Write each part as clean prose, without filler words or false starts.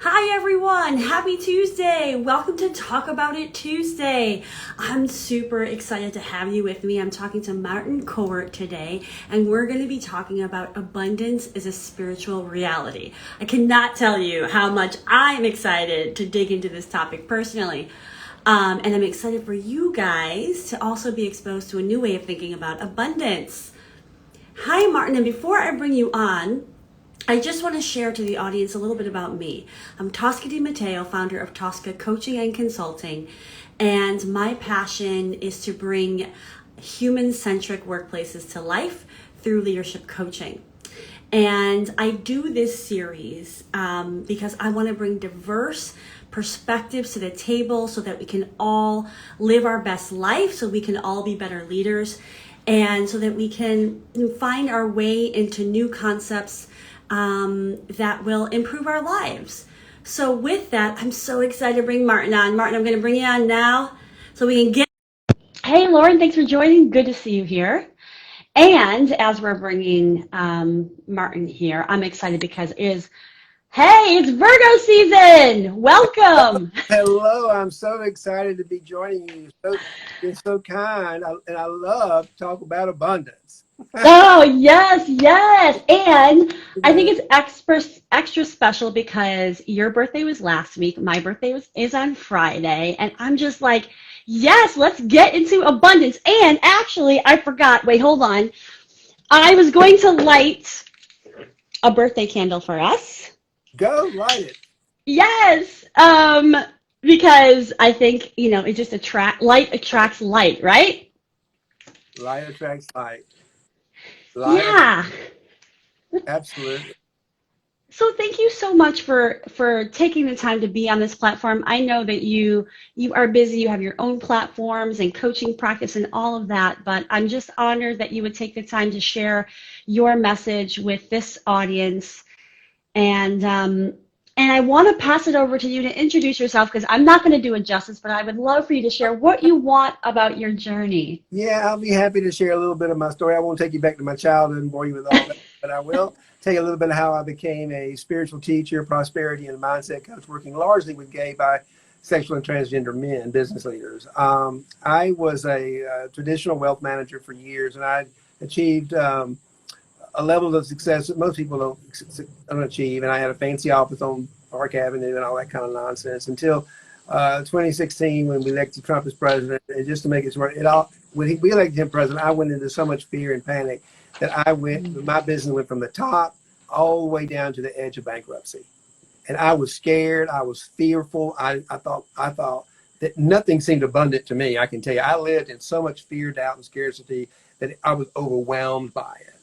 Hi everyone, happy Tuesday. Welcome to Talk About It Tuesday. I'm super excited to have you with me. I'm talking to Martin Cowart today, and we're going to be talking about abundance as a spiritual reality. I cannot tell you how much I'm excited to dig into this topic personally. And I'm excited for you guys to also be exposed to a new way of thinking about abundance. Hi Martin, and before I bring you on, I just want to share to the audience a little bit about me. I'm Tosca Di Matteo, founder of Tosca Coaching and Consulting, and my passion is to bring human-centric workplaces to life through leadership coaching. And I do this series because I want to bring diverse perspectives to the table so that we can all live our best life, so we can all be better leaders, and so that we can find our way into new concepts that will improve our lives. So with that, I'm so excited to bring Martin on. Martin, I'm going to bring you on now so we can get... Hey, Lauren, thanks for joining. Good to see you here. And as we're bringing Martin here, I'm excited because it's Virgo season. Welcome. Hello, I'm so excited to be joining you. You're so kind, and I love to talk about abundance. Oh, yes. And I think it's extra special because your birthday was last week. My birthday is on Friday. And I'm just like, yes, let's get into abundance. And actually, I forgot. Wait, hold on. I was going to light a birthday candle for us. Go, light it. Yes. Because I think, it just light attracts light, right? Light attracts light. Light Yeah. absolutely. So thank you so much for taking the time to be on this platform. I know that you are busy, you have your own platforms and coaching practice and all of that, but I'm just honored that you would take the time to share your message with this audience. And I want to pass it over to you to introduce yourself because I'm not going to do it justice, but I would love for you to share what you want about your journey. Yeah, I'll be happy to share a little bit of my story. I won't take you back to my childhood and bore you with all that, but I will tell you a little bit of how I became a spiritual teacher, prosperity, and mindset coach, working largely with gay, bisexual, and transgender men, business leaders. I was a traditional wealth manager for years, and I achieved a level of success that most people don't achieve. And I had a fancy office on Park Avenue and all that kind of nonsense until 2016 when we elected Trump as president. And just to make it short, when we elected him president, I went into so much fear and panic that my business went from the top all the way down to the edge of bankruptcy. And I was scared. I was fearful. I thought that nothing seemed abundant to me. I can tell you, I lived in so much fear, doubt, and scarcity that I was overwhelmed by it.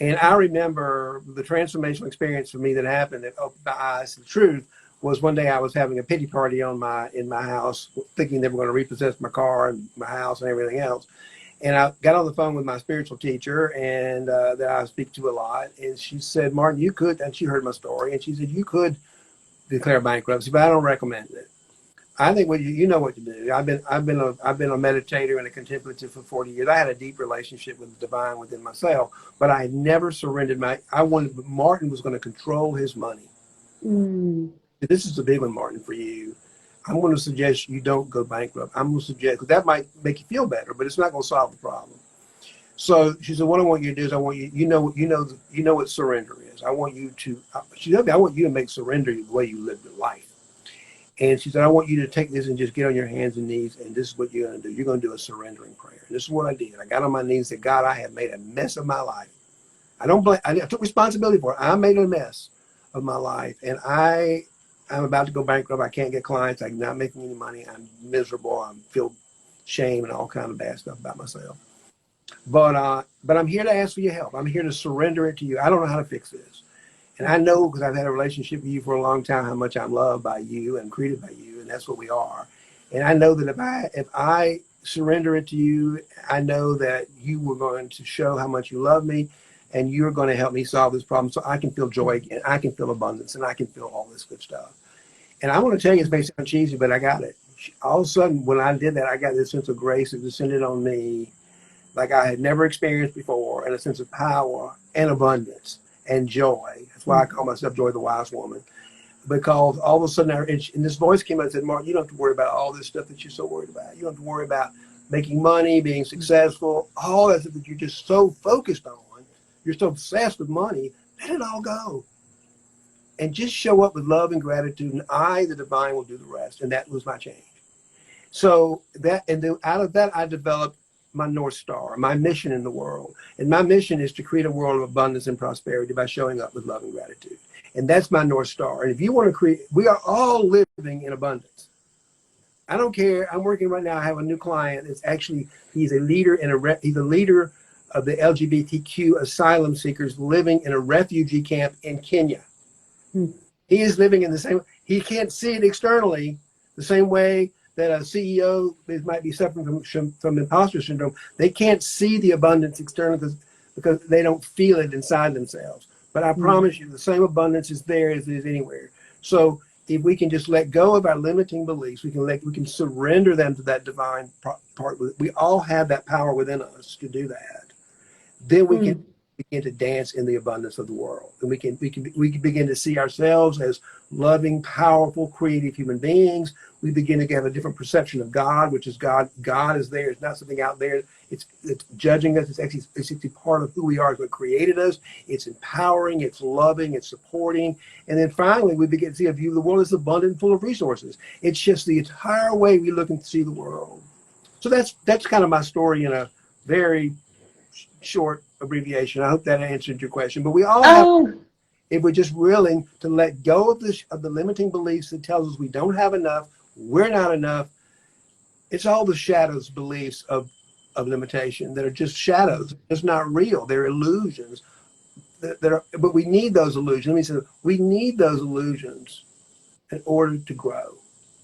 And I remember the transformational experience for me that happened that opened my eyes to the truth was one day I was having a pity party in my house, thinking they were going to repossess my car and my house and everything else. And I got on the phone with my spiritual teacher and that I speak to a lot. And she said, Martin, you could, and she heard my story, and she said, you could declare bankruptcy, but I don't recommend it. I think you know what to do. I've been a meditator and a contemplative for 40 years. I had a deep relationship with the divine within myself, but I never surrendered Martin was going to control his money. This is a big one, Martin, for you. I'm going to suggest you don't go bankrupt. I'm going to suggest, because that might make you feel better, but it's not going to solve the problem. So she said, what I want you to do is I want you know what surrender is. I want you to make surrender the way you live your life. And she said, I want you to take this and just get on your hands and knees, and this is what you're going to do. You're going to do a surrendering prayer. And this is what I did. I got on my knees and said, God, I have made a mess of my life. I took responsibility for it. I made a mess of my life, and I'm about to go bankrupt. I can't get clients. I'm not making any money. I'm miserable. I feel shame and all kind of bad stuff about myself. But I'm here to ask for your help. I'm here to surrender it to you. I don't know how to fix this. And I know, because I've had a relationship with you for a long time, how much I'm loved by you and treated by you, and that's what we are. And I know that if I surrender it to you, I know that you were going to show how much you love me, and you're going to help me solve this problem so I can feel joy again, I can feel abundance, and I can feel all this good stuff. And I want to tell you, it may sound cheesy, but I got it. All of a sudden, when I did that, I got this sense of grace that descended on me like I had never experienced before, and a sense of power and abundance and joy. That's why I call myself Joy the Wise Woman. because all of a sudden, and this voice came out and said, Mark, you don't have to worry about all this stuff that you're so worried about. You don't have to worry about making money, being successful, all that stuff that you're just so focused on. You're so obsessed with money. Let it all go. And just show up with love and gratitude, and I, the divine, will do the rest. And that was my change. So that, and then out of that, I developed my North Star, my mission in the world. And my mission is to create a world of abundance and prosperity by showing up with love and gratitude. And that's my North Star. And if you want to create, we are all living in abundance. I don't care. I'm working right now. I have a new client. It's actually, he's a leader he's a leader of the LGBTQ asylum seekers living in a refugee camp in Kenya. He is living in the same, he can't see it externally the same way that a CEO might be suffering from imposter syndrome. They can't see the abundance externally because they don't feel it inside themselves. But I promise you, the same abundance is there as it is anywhere. So if we can just let go of our limiting beliefs, we can surrender them to that divine part. We all have that power within us to do that. Then we can begin to dance in the abundance of the world, and we can begin to see ourselves as loving, powerful, creative human beings. We begin to have a different perception of God, which is God. God is there. It's not something out there. It's judging us. It's actually part of who we are. It's what created us. It's empowering. It's loving. It's supporting. And then finally, we begin to see a view of the world as abundant, full of resources. It's just the entire way we look and see the world. So that's kind of my story in a very short abbreviation. I hope that answered your question. But we all have, if we're just willing to let go of the limiting beliefs that tells us we don't have enough, we're not enough. It's all the shadows beliefs of limitation that are just shadows. It's not real. They're illusions. But we need those illusions. Let me say, we need those illusions in order to grow.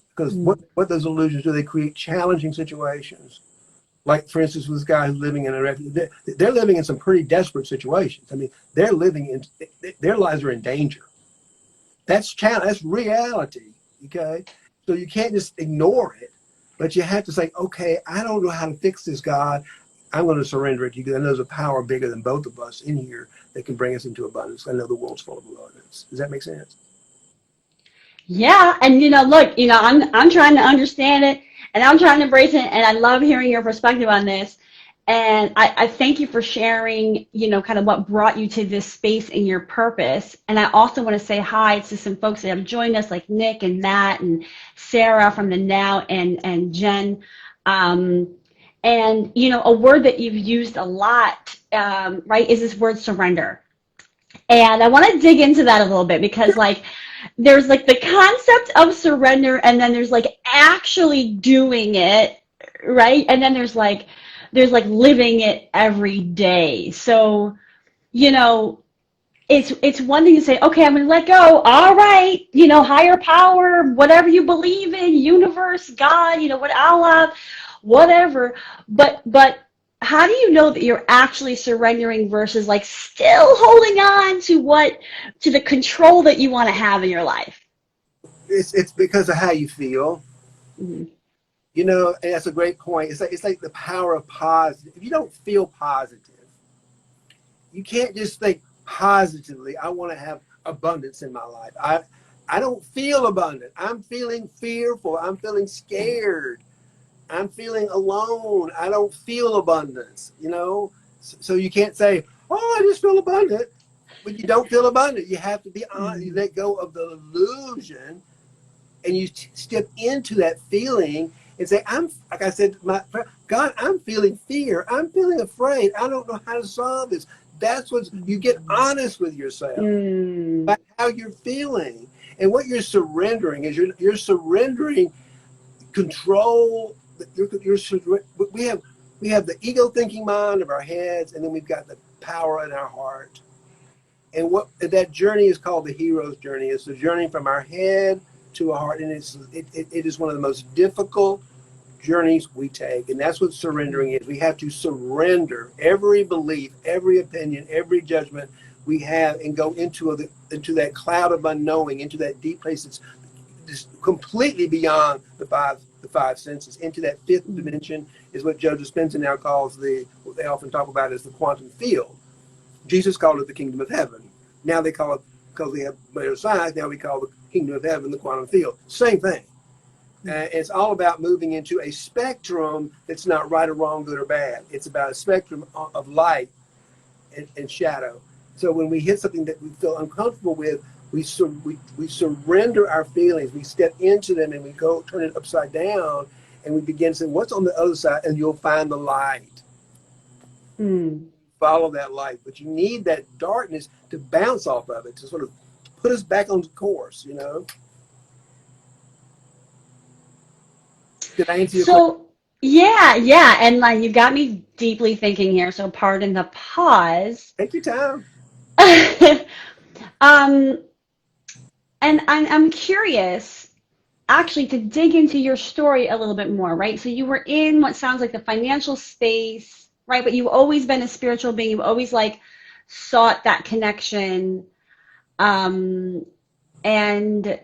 Because what those illusions do, they create challenging situations. Like, for instance, with this guy who's living in a refugee, they're living in some pretty desperate situations. I mean, their lives are in danger. That's reality, okay? So you can't just ignore it, but you have to say, okay, I don't know how to fix this, God. I'm going to surrender it to you because I know there's a power bigger than both of us in here that can bring us into abundance. I know the world's full of abundance. Does that make sense? Yeah, and look, I'm trying to understand it, and I'm trying to embrace it, and I love hearing your perspective on this. And I thank you for sharing, kind of what brought you to this space and your purpose. And I also want to say hi to some folks that have joined us, like Nick and Matt and Sarah from the Now and Jen. And a word that you've used a lot, right, is this word surrender. And I want to dig into that a little bit because, there's the concept of surrender, and then there's actually doing it, right? And then there's living it every day. So, it's one thing to say, okay, I'm going to let go. All right, higher power, whatever you believe in, universe, God, what, Allah, whatever. But how do you know that you're actually surrendering versus still holding on to the control that you want to have in your life? It's because of how you feel. Mm-hmm. And that's a great point. It's like the power of positive. If you don't feel positive, you can't just think positively, I want to have abundance in my life. I don't feel abundant. I'm feeling fearful. I'm feeling scared. I'm feeling alone. I don't feel abundance, So you can't say, oh, I just feel abundant. But you don't feel abundant. You have to be honest. You let go of the illusion and you step into that feeling and say, like I said, God, I'm feeling fear. I'm feeling afraid. I don't know how to solve this. That's what you get honest with yourself about how you're feeling. And what you're surrendering is you're surrendering control. We have the ego thinking mind of our heads, and then we've got the power in our heart. And what that journey is called the hero's journey. It's the journey from our head to our heart, and it is one of the most difficult journeys we take. And that's what surrendering is. We have to surrender every belief, every opinion, every judgment we have, and go into that cloud of unknowing, into that deep place that's completely beyond the five senses, into that fifth dimension is what Joe Dispenza now calls what they often talk about as the quantum field. Jesus called it the kingdom of heaven. Now they call it, because we have better science, now we call kingdom of heaven, the quantum field. Same thing. It's all about moving into a spectrum that's not right or wrong, good or bad. It's about a spectrum of light and shadow. So when we hit something that we feel uncomfortable with, we surrender our feelings. We step into them and we go turn it upside down, and we begin to say, what's on the other side? And you'll find the light. Follow that light. But you need that darkness to bounce off of it, to sort of put us back on course, you know? Did I answer your question? Yeah, and like you got me deeply thinking here, so pardon the pause. Take your time. um, and I'm curious, actually, to dig into your story a little bit more, right? So you were in what sounds like the financial space, right? But you've always been a spiritual being. You've always like sought that connection. And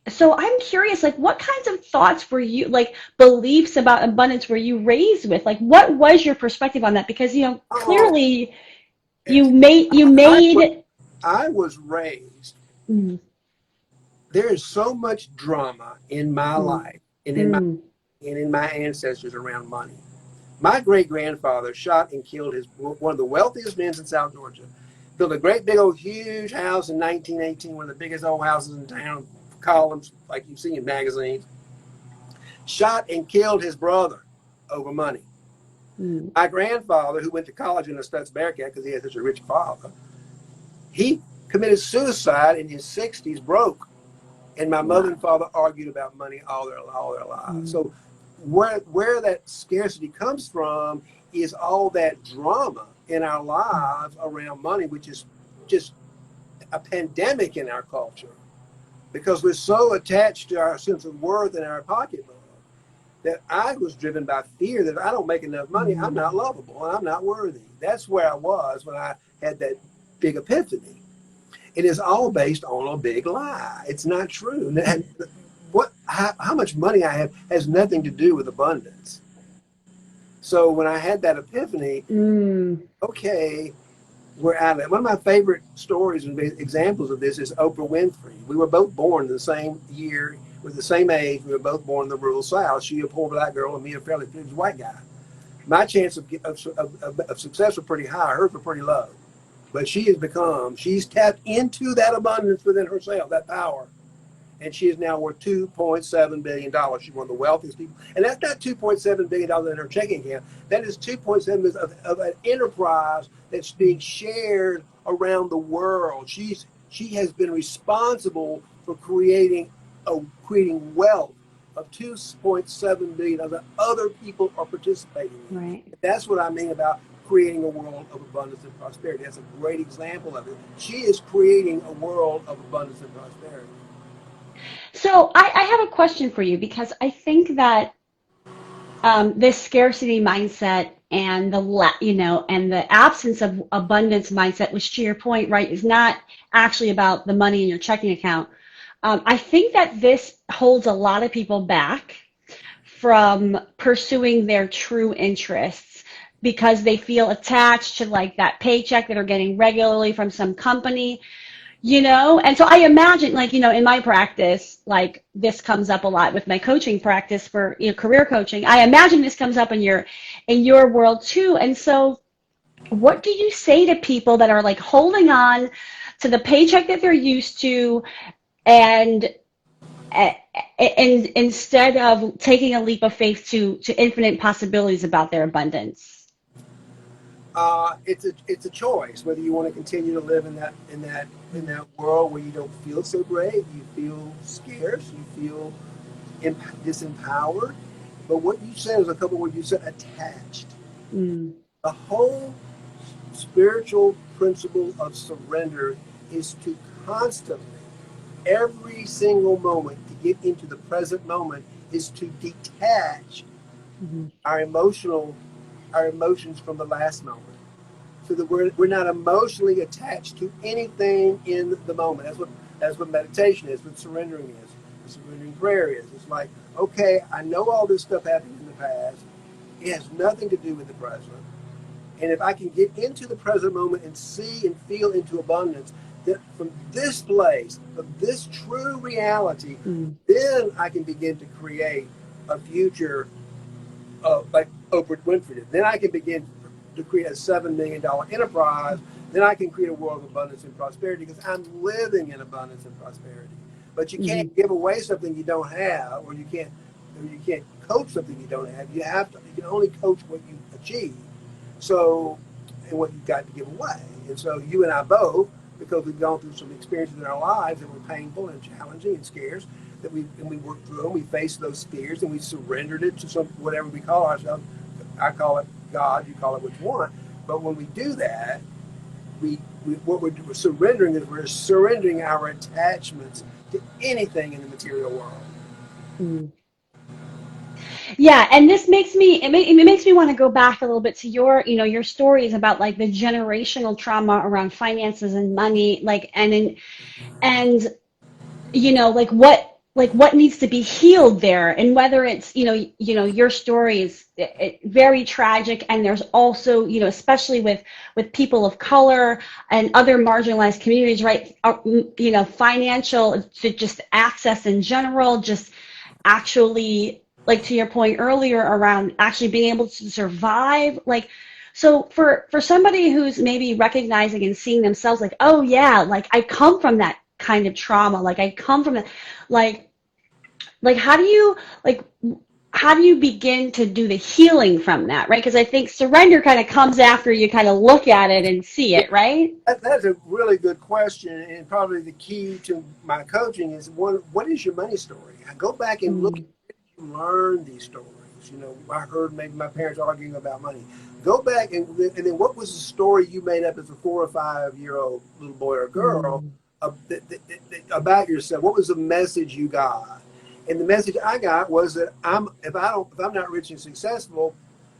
so I'm curious, like, what kinds of thoughts were you, like, beliefs about abundance were you raised with? Like, what was your perspective on that? Because, Oh, clearly yes. you I was, made. I was raised. Mm, There is so much drama in my mm, life mm, and in my ancestors around money. My great grandfather shot and killed one of the wealthiest men in South Georgia. Built a great big old huge house in 1918, one of the biggest old houses in town, columns like you see in magazines. Shot and killed his brother over money. mm. My grandfather, who went to college in a Stutz Bearcat because he had such a rich father, he committed suicide in his 60s, broke. And my mother Wow. and father argued about money all their lives. Mm, So where that scarcity comes from is all that drama in our lives around money, which is just a pandemic in our culture because we're so attached to our sense of worth and our pocketbook that I was driven by fear that if I don't make enough money, I'm mm, not lovable and I'm not worthy. That's where I was when I had that big epiphany. It is all based on a big lie. It's not true. And how much money I have has nothing to do with abundance. So when I had that epiphany, mm. okay, we're out of it. One of my favorite stories and examples of this is Oprah Winfrey. We were both born the same year, with the same age. We were both born in the rural South. She a poor black girl and me a fairly privileged white guy. My chance of success were pretty high. Hers were pretty low. But she's tapped into that abundance within herself, that power. And she is now worth $2.7 billion. She's one of the wealthiest people. And that's not $2.7 billion in her checking account. That is 2.7 billion of an enterprise that's being shared around the world. She has been responsible for creating wealth of 2.7 billion of the other people are participating in. Right. That's what I mean about creating a world of abundance and prosperity. That's a great example of it. She is creating a world of abundance and prosperity. So I have a question for you because I think that this scarcity mindset and and the absence of abundance mindset, which to your point, right, is not actually about the money in your checking account. I think that this holds a lot of people back from pursuing their true interests because they feel attached to like that paycheck that they're getting regularly from some company. And so I imagine, like, in my practice, like this comes up a lot with my coaching practice for career coaching. I imagine this comes up in your world too. And so what do you say to people that are like holding on to the paycheck that they're used to and and instead of taking a leap of faith to infinite possibilities about their abundance? It's a choice whether you want to continue to live in that world where you don't feel so great, you feel scarce, you feel disempowered. But what you said is a couple words. You said attached. Mm, The whole spiritual principle of surrender is to constantly, every single moment, to get into the present moment, is to detach mhm, our emotions from the last moment. So that we're not emotionally attached to anything in the moment. That's what meditation is, what surrendering is, what surrendering prayer is. It's like, okay, I know all this stuff happened in the past. It has nothing to do with the present. And if I can get into the present moment and see and feel into abundance, from this place, from this true reality, Mm. then I can begin to create a future like Oprah Winfrey did. Then I can begin to create a $7 million enterprise. Then I can create a world of abundance and prosperity because I'm living in abundance and prosperity. But you Mm-hmm. can't give away something you don't have, or you can't coach something you don't have. You have to. You can only coach what you achieve. So, and what you've got to give away. And so you and I both, because we've gone through some experiences in our lives that were painful and challenging and scares, that we worked through them, we faced those fears, and we surrendered it to some whatever we call ourselves. I call it God, you call it what you want. But when we do that, we're surrendering is we're surrendering our attachments to anything in the material world. Mm. Yeah, and this makes me it makes me want to go back a little bit to your your stories about like the generational trauma around finances and money, like and like what needs to be healed there, and whether it's your story is very tragic, and there's also especially with people of color and other marginalized communities, right? Financial just access in general, just actually, like to your point earlier around actually being able to survive, like, so for somebody who's maybe recognizing and seeing themselves like, oh yeah, like I come from that kind of trauma, like I come from that, like like how do you like how do you begin to do the healing from that, right? Because I think surrender kind of comes after you kind of look at it and see it, right? That's a really good question, and probably the key to my coaching is what is your money story? I go back and look at Mm. where you learn these stories. I heard maybe my parents arguing about money. Go back and then what was the story you made up as a 4 or 5 year old little boy or girl Mm. about yourself? What was the message you got? And the message I got was that if I'm not rich and successful,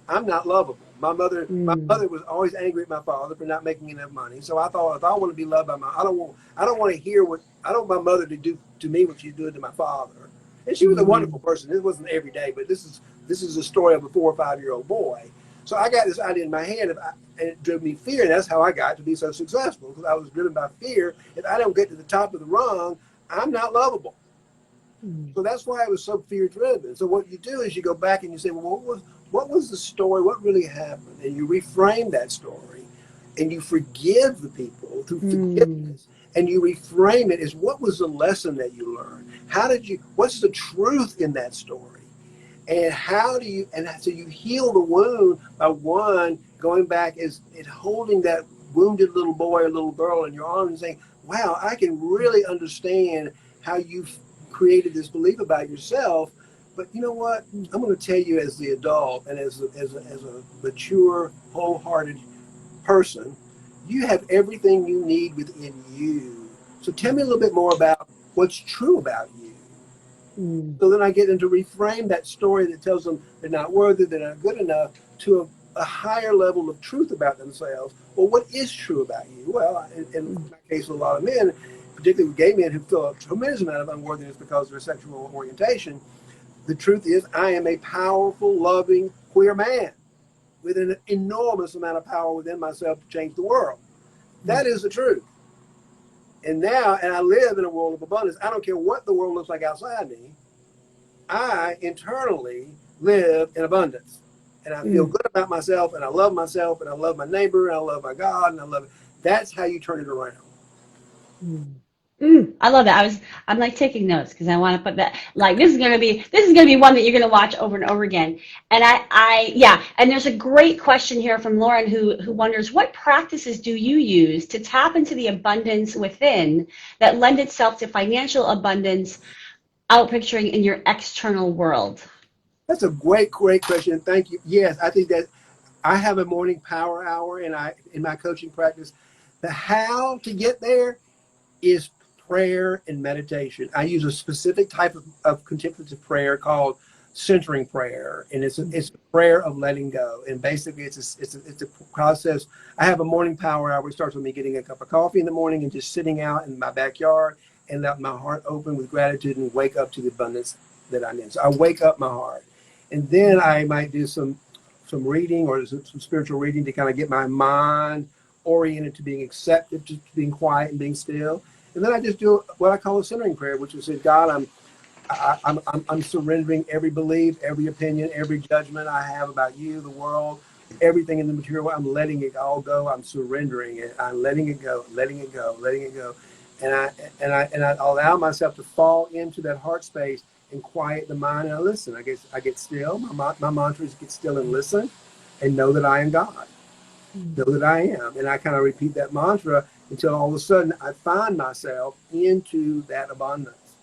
I'm not lovable. My Mm. mother was always angry at my father for not making enough money. So I thought if I want to be loved by I don't want to hear I don't want my mother to do to me what she's doing to my father. And she was a wonderful Mm. person. This wasn't every day, but this is a story of a 4 or 5 year old boy. So I got this idea in my head, and it drove me fear. And that's how I got to be so successful, because I was driven by fear. If I don't get to the top of the rung, I'm not lovable. Mm. So that's why it was so fear driven. So what you do is you go back and you say, well, what was the story? What really happened? And you reframe that story, and you forgive the people through Mm. forgiveness, and you reframe it as what was the lesson that you learned? What's the truth in that story? And so you heal the wound by going back and holding that wounded little boy or little girl in your arms and saying, wow, I can really understand how you've created this belief about yourself. But you know what? I'm going to tell you, as the adult and as a mature, wholehearted person, you have everything you need within you. So tell me a little bit more about what's true about you. Mm. So then I get them to reframe that story that tells them they're not worthy, they're not good enough, to a higher level of truth about themselves. Well, what is true about you? Well, in Mm. my case, with a lot of men, particularly with gay men who feel a tremendous amount of unworthiness because of their sexual orientation, the truth is I am a powerful, loving, queer man with an enormous amount of power within myself to change the world. Mm. That is the truth. And I live in a world of abundance. I don't care what the world looks like outside me. I internally live in abundance, and I feel Mm. good about myself, and I love my neighbor, and I love my God, and I love it. That's how you turn it around. Mm. I love that. I'm like taking notes because I want to put that, like, this is gonna be one that you're gonna watch over and over again. And yeah, and there's a great question here from Lauren who wonders, what practices do you use to tap into the abundance within that lend itself to financial abundance out picturing in your external world? That's a great, great question. Thank you. Yes, I think that I have a morning power hour, and in my coaching practice, the how to get there is prayer and meditation. I use a specific type of contemplative prayer called centering prayer, and it's a prayer of letting go. And basically, it's a process. I have a morning power hour. It starts with me getting a cup of coffee in the morning and just sitting out in my backyard and let my heart open with gratitude and wake up to the abundance that I'm in. So I wake up my heart, and then I might do some reading or some spiritual reading to kind of get my mind oriented to being accepted, to being quiet and being still. And then I just do what I call a centering prayer, which is say, God, I'm surrendering every belief, every opinion, every judgment I have about you, the world, everything in the material world. I'm letting it all go. I'm surrendering it. I'm letting it go, letting it go, letting it go. And I allow myself to fall into that heart space and quiet the mind, and I listen. I get still. My mantra is get still and listen and know that I am God. Know that I am. And I kind of repeat that mantra until all of a sudden I find myself into that abundance.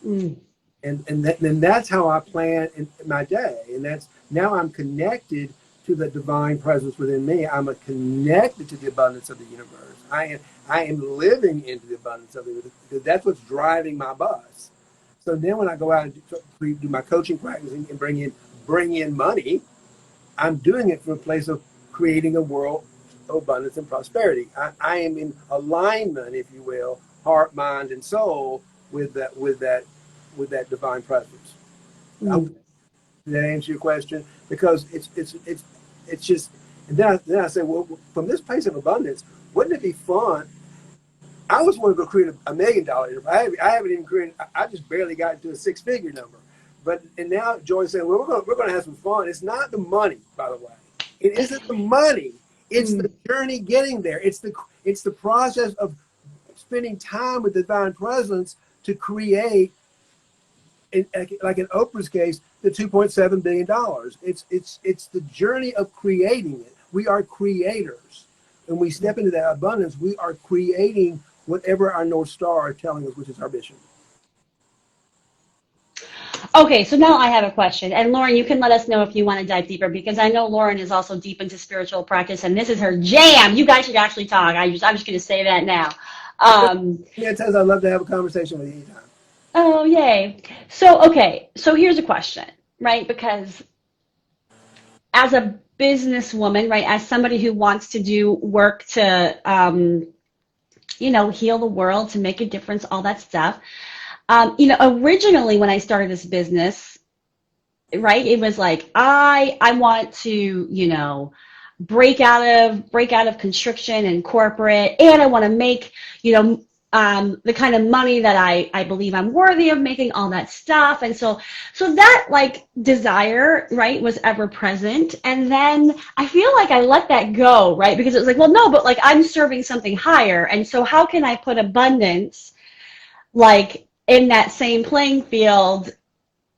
Mm. And that's how I plan in my day. And that's now I'm connected to the divine presence within me. I'm connected to the abundance of the universe. I am living into the abundance of the universe because that's what's driving my bus. So then when I go out and do my coaching practice and bring in money, I'm doing it from a place of creating a world of abundance and prosperity. I am in alignment, if you will, heart, mind, and soul with that divine presence. Mm. Did that answer your question? Because it's just. And then I say, well, from this place of abundance, wouldn't it be fun? I always want to go create $1 million. I haven't even created. I just barely got to a 6-figure number. And now Joy's saying, well, we're going to have some fun. It's not the money, by the way. It isn't the money. It's the journey getting there. It's the process of spending time with the divine presence to create, like in Oprah's case, the $2.7 billion. It's the journey of creating it. We are creators. When we step into that abundance, we are creating whatever our North Star is telling us, which is our mission. Okay, so now I have a question. And Lauren, you can let us know if you want to dive deeper, because I know Lauren is also deep into spiritual practice, and this is her jam. You guys should actually talk. I'm just going to say that now. Yeah, it says I'd love to have a conversation with you anytime. Oh, yay. So, okay, so here's a question, right? Because as a businesswoman, right, as somebody who wants to do work to, heal the world, to make a difference, all that stuff, originally when I started this business, right, it was like, I want to, break out of constriction and corporate, and I want to make, the kind of money that I believe I'm worthy of making, all that stuff. And so that like desire, right, was ever present. And then I feel like I let that go, right? Because it was like, well, no, but like I'm serving something higher. And so how can I put abundance like in that same playing field?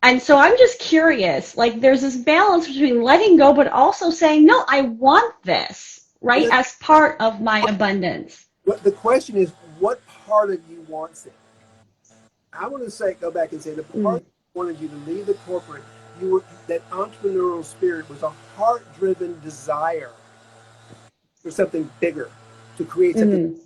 And so I'm just curious, like there's this balance between letting go, but also saying, no, I want this, right, as part of my abundance. The question is, what part of you wants it? I want to go back and say the part that wanted you to leave the corporate, that entrepreneurial spirit was a heart-driven desire for something bigger, to create something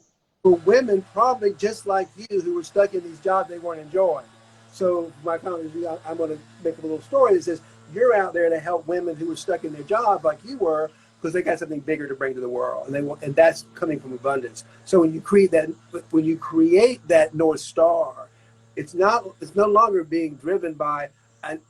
for women, probably just like you, who were stuck in these jobs they weren't enjoying. So my comment is, I'm going to make up a little story that says you're out there to help women who were stuck in their job like you were, because they got something bigger to bring to the world, and that's coming from abundance. So when you create that North Star, it's no longer being driven by an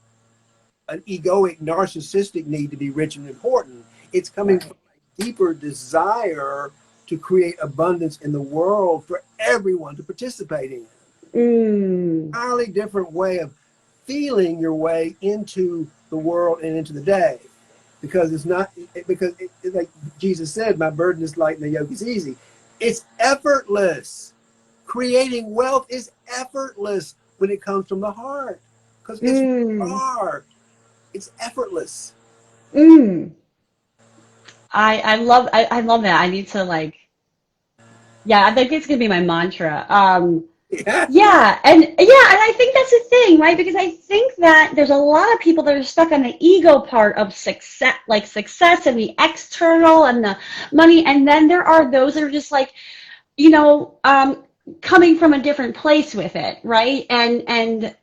egoic, narcissistic need to be rich and important. It's coming from a deeper desire to create abundance in the world for everyone to participate in. Entirely different way of feeling your way into the world and into the day. Because it's like Jesus said, my burden is light and the yoke is easy. It's effortless. Creating wealth is effortless when it comes from the heart. Because it's hard. It's effortless. I love that. I need to I think it's gonna be my mantra. And I think that's the thing, right? Because I think that there's a lot of people that are stuck on the ego part of success, like success and the external and the money, and then there are those that are just like, coming from a different place with it, right? And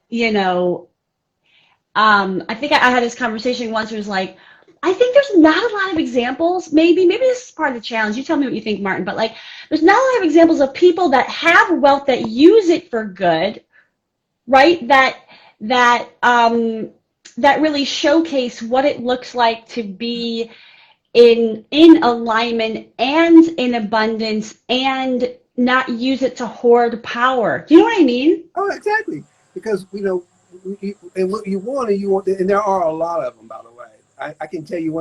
I think I had this conversation once where it was like, I think there's not a lot of examples, maybe this is part of the challenge. You tell me what you think, Martin, but like there's not a lot of examples of people that have wealth that use it for good, right? That really showcase what it looks like to be in alignment and in abundance and not use it to hoard power. Do you know what I mean? Oh, exactly. Because and what you want, and there are a lot of them, by the way. I can tell you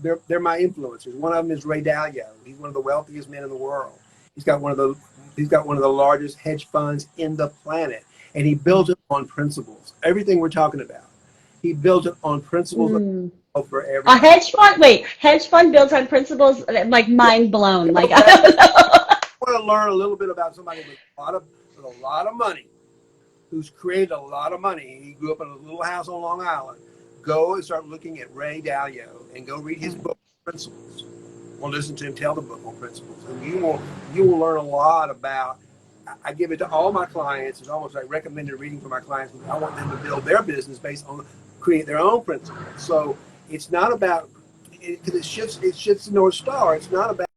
they're my influencers. One of them is Ray Dalio. He's one of the wealthiest men in the world. He's got one of the largest hedge funds in the planet, and he built it on principles. Everything we're talking about, he built it on principles for A everybody. hedge fund? Wait, hedge fund built on principles? Like mind blown. Like I Okay. don't know. Want to learn a little bit about somebody with a lot of money, who's created a lot of money. He grew up in a little house on Long Island. Go and start looking at Ray Dalio and go read his book, Principles. Or listen to him tell the book on principles, and you will learn a lot about. I give it to all my clients. It's almost like recommended reading for my clients because I want them to build their business based on create their own principles. So it's not about because it shifts the North Star. It's not about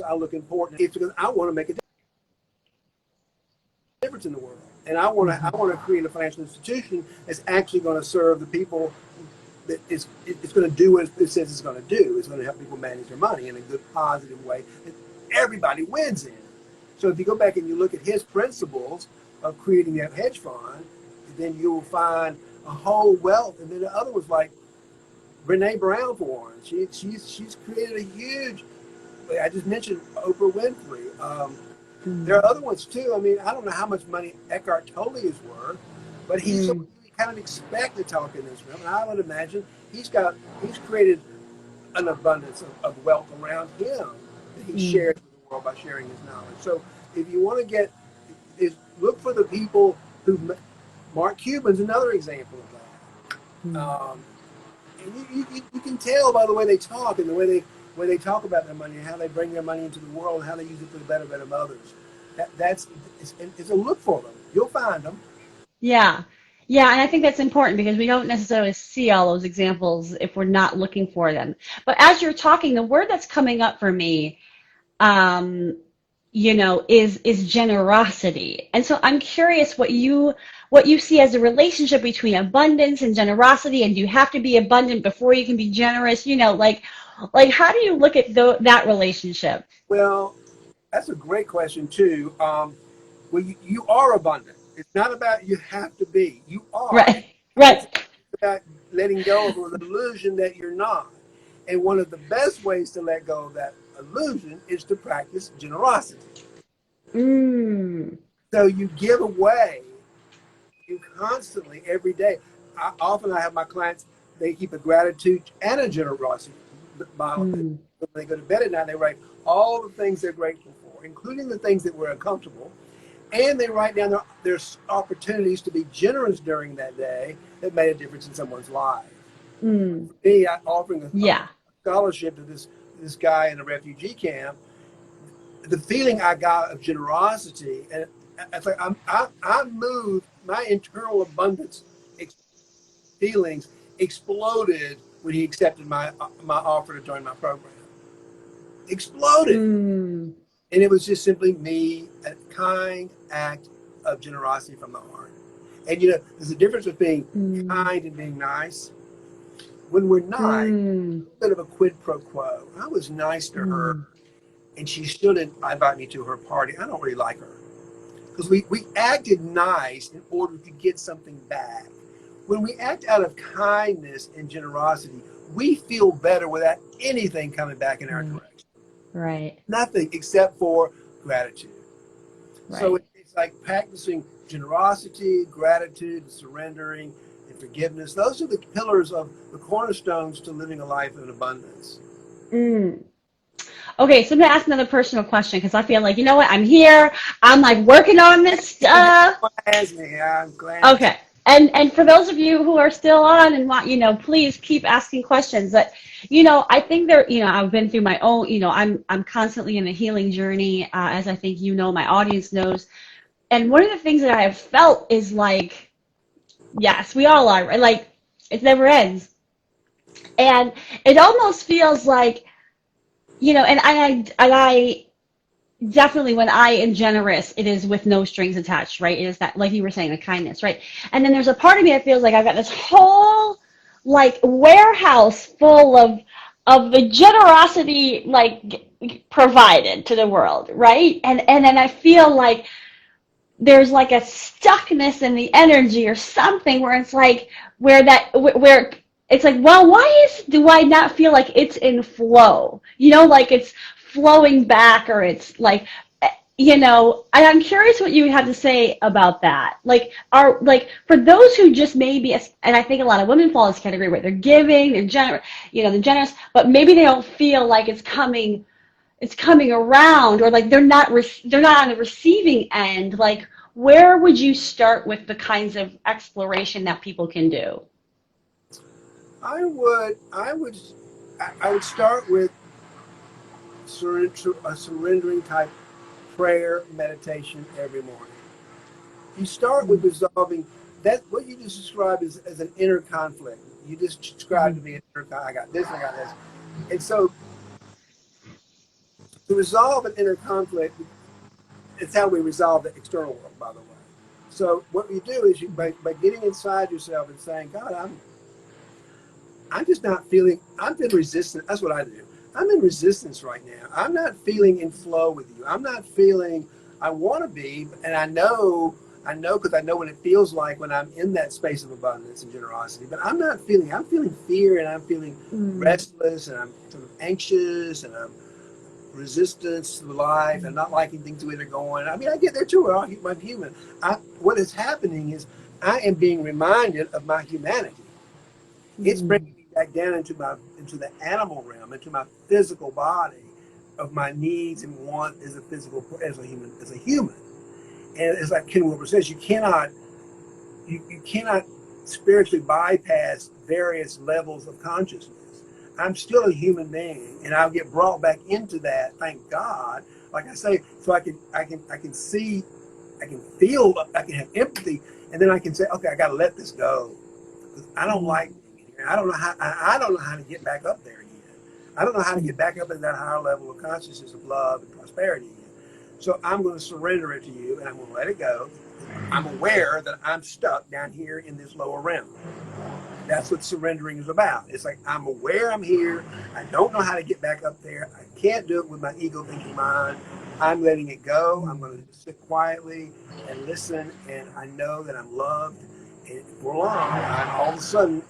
I look important. It's because I want to make a difference in the world, and I want to create a financial institution that's actually going to serve the people. That it's going to do what it says it's going to do. It's going to help people manage their money in a good, positive way that everybody wins in. So if you go back and you look at his principles of creating that hedge fund, then you will find a whole wealth. And then the other was like Brene Brown, for one. She's created a huge. I just mentioned Oprah Winfrey. There are other ones too. I mean, I don't know how much money Eckhart Tolle is worth, but he's kind of expect to talk in this room. And I would imagine he's created an abundance of wealth around him that he shares with the world by sharing his knowledge. So if you want to look for the people who, Mark Cuban's another example of that. And you can tell by the way they talk and the way they talk about their money and how they bring their money into the world and how they use it for the betterment of others. It's a look for them. You'll find them. Yeah. Yeah, and I think that's important because we don't necessarily see all those examples if we're not looking for them. But as you're talking, the word that's coming up for me, is generosity. And so I'm curious what you see as a relationship between abundance and generosity, and do you have to be abundant before you can be generous? Like how do you look at that relationship? Well, that's a great question too. Well, you are abundant. It's not about you have to be. You are. Right, right. It's about letting go of an illusion that you're not. And one of the best ways to let go of that illusion is to practice generosity. So you give away. You constantly, every day. I have my clients. They keep a gratitude and a generosity model. When they go to bed at night, they write all the things they're grateful for, including the things that were uncomfortable. And they write down their opportunities to be generous during that day that made a difference in someone's life. For me, offering a scholarship to this guy in a refugee camp, the feeling I got of generosity, and it's like I moved, my internal abundance feelings exploded when he accepted my offer to join my program. Exploded. And it was just simply me, a kind act of generosity from the heart. And there's a difference between kind and being nice. When we're nice, a bit of a quid pro quo. I was nice to her, and she still didn't invite me to her party. I don't really like her. Because we acted nice in order to get something back. When we act out of kindness and generosity, we feel better without anything coming back in our direction. Right. Nothing except for gratitude. Right. So it's like practicing generosity, gratitude, surrendering, and forgiveness. Those are the pillars of the cornerstones to living a life in abundance. Okay, so I'm going to ask another personal question because I feel like, you know what, I'm here. I'm like working on this stuff. Ask me. I'm glad. Okay. And for those of you who are still on and want, please keep asking questions. But, I think I've been through my own, I'm constantly in a healing journey, as I think my audience knows. And one of the things that I have felt is like, yes, we all are, right? Like, it never ends. And it almost feels like, and I definitely, when I am generous, it is with no strings attached, right? It is that, like you were saying, the kindness, right? And then there's a part of me that feels like I've got this whole, like, warehouse full of the generosity like provided to the world, right? And then I feel like there's like a stuckness in the energy or something where it's like where it's like, well, do I not feel like it's in flow? Like it's flowing back, or it's like, I'm curious what you have to say about that. Like for those who just maybe, and I think a lot of women fall in this category, where they're giving, they're generous, they're generous, but maybe they don't feel like it's coming around, or like they're not on the receiving end. Like, where would you start with the kinds of exploration that people can do? I would start with a surrendering type prayer meditation every morning. You start with resolving that what you just described as an inner conflict. You just described to me an inner conflict. I got this, I got this. And so to resolve an inner conflict, it's how we resolve the external world, by the way. So what you do is by getting inside yourself and saying, God, I'm just not feeling, I'm in resistance. That's what I do. I'm in resistance right now. I'm not feeling in flow with you. I'm not feeling, I want to be, and I know because I know what it feels like when I'm in that space of abundance and generosity, but I'm feeling fear, and I'm feeling restless, and I'm sort of anxious, and I'm resistance to life and not liking things the way they're going. I mean, I get there too. I'm human. What is happening is I am being reminded of my humanity. It's bringing me back down into the animal realm, into my physical body, of my needs and want as a human. And it's like Ken Wilber says, you cannot spiritually bypass various levels of consciousness. I'm still a human being, and I'll get brought back into that. Thank God. Like I say, so I can see, I can feel, I can have empathy, and then I can say, okay, I got to let this go. I don't like being here. I don't know how to get back up there again. I don't know how to get back up in that higher level of consciousness of love and prosperity again. So I'm going to surrender it to you, and I'm going to let it go. I'm aware that I'm stuck down here in this lower realm. That's what surrendering is about. It's like, I'm aware I'm here. I don't know how to get back up there. I can't do it with my ego thinking mind. I'm letting it go. I'm going to sit quietly and listen, and I know that I'm loved. And for long, all of a sudden,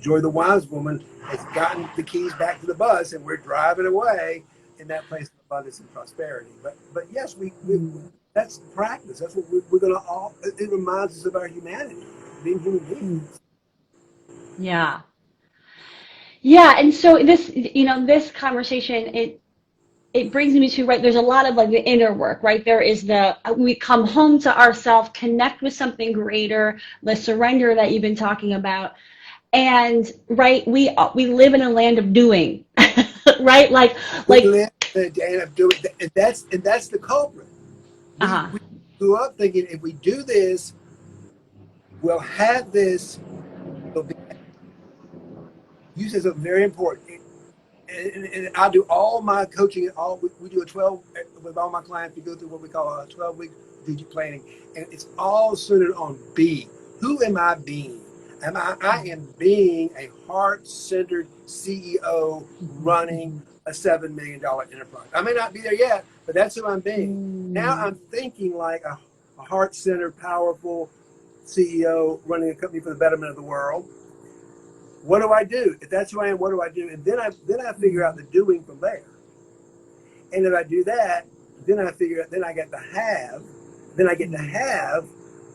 Joy the wise woman has gotten the keys back to the bus, and we're driving away in that place of abundance and prosperity. But yes, we that's practice. That's what we're going to all. It reminds us of our humanity, being human beings. Yeah. Yeah, and so this conversation, it brings me to, right, there's a lot of like the inner work, right? There is we come home to ourselves, connect with something greater, the surrender that you've been talking about. And right, we live in a land of doing, right? We live in a day of doing, and that's the culprit. We grew up thinking, if we do this, we'll have this. You said something very important. And I do all my coaching. We do a 12 with all my clients. We go through what we call a 12-week strategic planning, and it's all centered on be. Who am I being? I am being a heart-centered CEO running a $7 million enterprise. I may not be there yet, but that's who I'm being. Now I'm thinking like a heart-centered, powerful CEO running a company for the betterment of the world. What do I do? If that's who I am, what do I do? And then I figure out the doing from there. And if I do that, then I figure out, then I get to have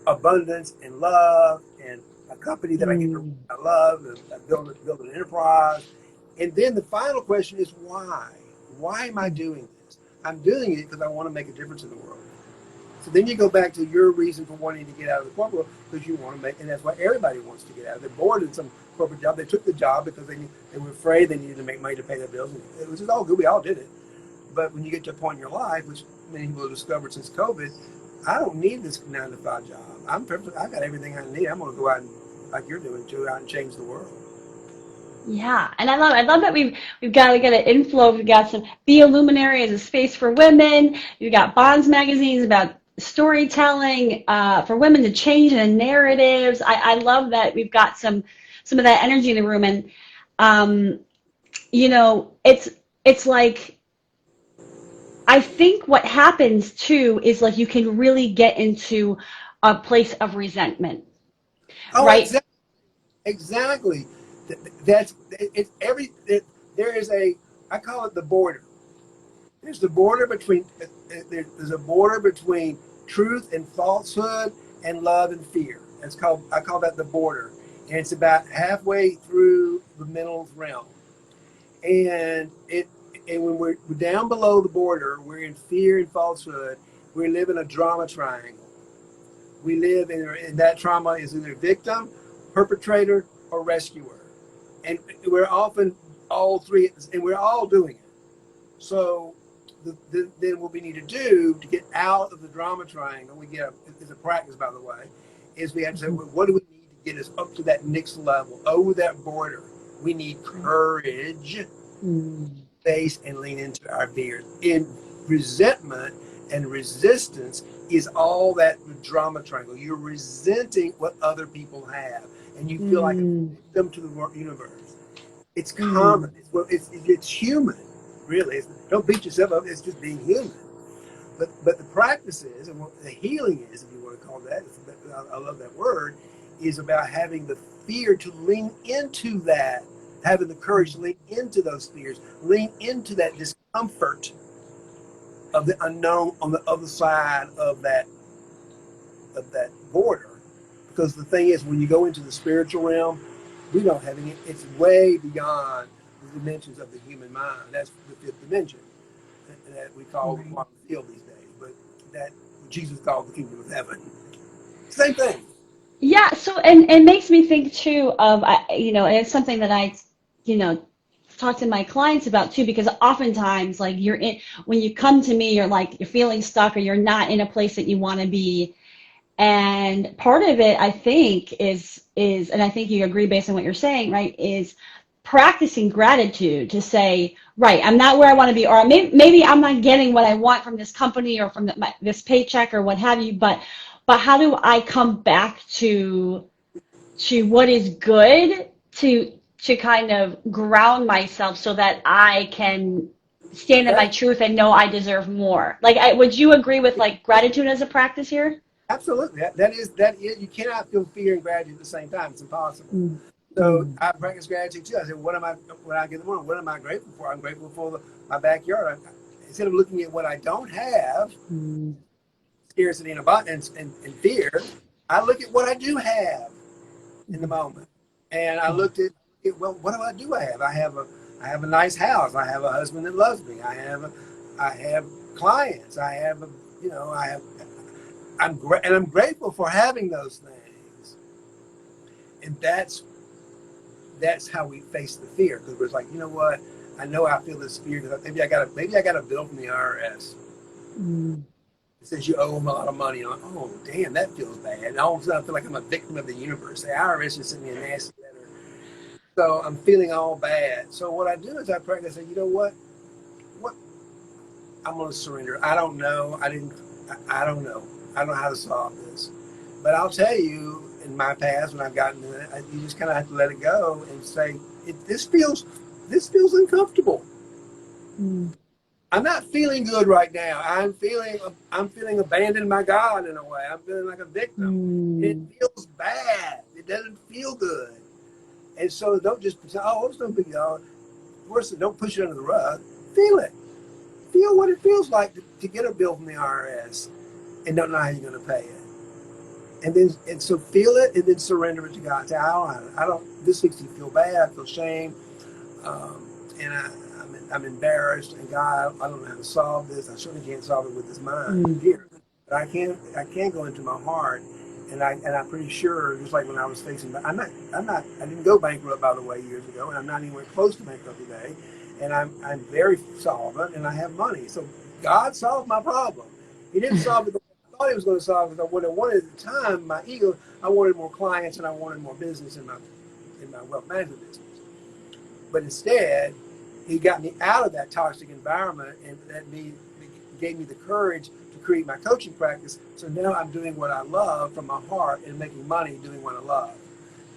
abundance and love and a company that I get to love and build an enterprise. And then the final question is why? Why am I doing this? I'm doing it because I want to make a difference in the world. So then you go back to your reason for wanting to get out of the corporate world, because you want to make, and that's why everybody wants to get out. They're bored in some corporate job. They took the job because they were afraid they needed to make money to pay their bills. Which is all good. We all did it. But when you get to a point in your life, which many people have discovered since COVID, I don't need this 9-to-5 job. I'm perfect. I got everything I need. I'm going to go out and, like you're doing too, out and change the world. Yeah, and I love that we got an inflow. We've got some Be a Luminary as a space for women. You've got Bonds magazines about storytelling for women to change the narratives. I love that we've got some of that energy in the room, and it's like, I think what happens too is like you can really get into a place of resentment, Oh, right? exactly. That's it's there is a, I call it the border. There's the border between there's a border between truth and falsehood and love and fear. I call that the border, and it's about halfway through the mental realm. And when we're down below the border, we're in fear and falsehood. We live in a drama triangle. We live in that trauma is either victim, perpetrator, or rescuer, and we're often all three, and we're all doing it. So then what we need to do to get out of the drama triangle, it's a practice, by the way, is we have to say, well, what do we need to get us up to that next level, over that border? We need courage, face, and lean into our fears. In resentment and resistance is all that drama triangle. You're resenting what other people have, and you feel like a victim to the universe. It's common. It's human, really. Don't beat yourself up. It's just being human. But the practice is, and what the healing is, if you want to call that, I love that word, is about having the fear to lean into that, having the courage to lean into those fears, lean into that discomfort of the unknown on the other side of that border. Because the thing is, when you go into the spiritual realm, we don't have any, it's way beyond the dimensions of the human mind. That's the fifth dimension that we call the quantum field these days, but that Jesus called the kingdom of heaven. Same thing. Yeah, so and it makes me think too of and it's something that I talk to my clients about too, because oftentimes like when you come to me, you're like you're feeling stuck or you're not in a place that you want to be. And part of it, I think, is, and I think you agree based on what you're saying, right, is practicing gratitude to say, right, I'm not where I want to be, or maybe I'm not getting what I want from this company or from this paycheck or what have you, but how do I come back to what is good to kind of ground myself so that I can stand in my truth and know I deserve more? Like, would you agree with like gratitude as a practice here? Absolutely. That is, you cannot feel fear and gratitude at the same time. It's impossible. So I practice gratitude too. I said, when I get in the morning, what am I grateful for? I'm grateful for my backyard. Instead of looking at what I don't have, scarcity and fear, I look at what I do have in the moment. And I looked at, well, what do I have? I have a nice house. I have a husband that loves me. I have clients. I'm grateful for having those things. And that's how we face the fear, because we're like, you know what? I know I feel this fear because maybe I got a bill from the IRS. It says you owe them a lot of money. I'm like, oh damn, that feels bad. And all of a sudden I feel like I'm a victim of the universe. The IRS just sent me a nasty letter. So I'm feeling all bad. So what I do is I practice. I say, you know what? I'm going to surrender. I don't know. I don't know. I don't know how to solve this. But I'll tell you, in my past, when I've gotten to it, you just kind of have to let it go and say, this feels uncomfortable. I'm not feeling good right now. I'm feeling abandoned by God in a way. I'm feeling like a victim. It feels bad. It doesn't feel good. And so don't just say, oh, it's no big deal. Worse, don't push it under the rug. Feel it. Feel what it feels like to get a bill from the IRS and don't know how you're going to pay it. And so feel it and then surrender it to God. Say, I don't, this makes me feel bad. I feel shame. And I'm embarrassed. And God, I don't know how to solve this. I certainly can't solve it with this mind here. But I can go into my heart. And I'm pretty sure, just like when I was facing, I didn't go bankrupt, by the way, years ago. And I'm not anywhere close to bankrupt today. And I'm very solvent and I have money. So God solved my problem. He didn't solve it the way I thought he was going to solve it. What I wanted at the time, my ego, I wanted more clients and I wanted more business in my wealth management business. But instead, he got me out of that toxic environment and gave me the courage to create my coaching practice. So now I'm doing what I love from my heart and making money doing what I love.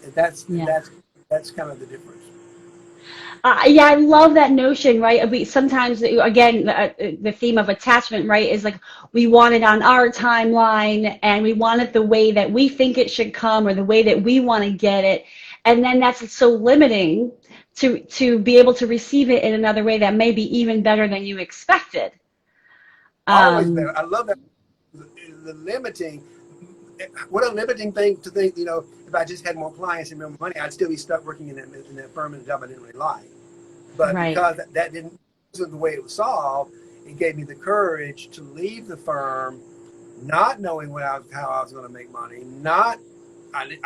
And that's kind of the difference. Yeah, I love that notion, right? We sometimes, again, the theme of attachment, right, is like we want it on our timeline and we want it the way that we think it should come or the way that we want to get it, and then that's so limiting to be able to receive it in another way that may be even better than you expected. Always better. Um, I love that. The limiting, what a limiting thing to think, if I just had more clients and more money, I'd still be stuck working in that firm and job I didn't really like. But right. because wasn't the way it was solved, it gave me the courage to leave the firm, not knowing how I was going to make money. I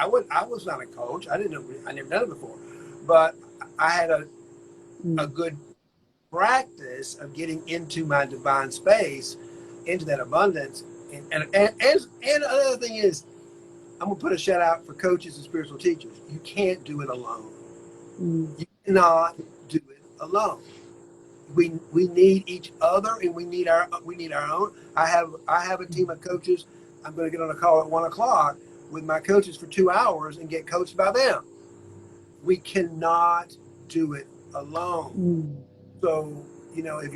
was not a coach. I didn't know. I never done it before, but I had a good practice of getting into my divine space, into that abundance. And another thing is, I'm gonna put a shout out for coaches and spiritual teachers. You can't do it alone. Mm. You cannot do it alone. We need each other, and we need our own. I have a team of coaches. I'm going to get on a call at 1:00 with my coaches for 2 hours and get coached by them. We cannot do it alone. Mm. So if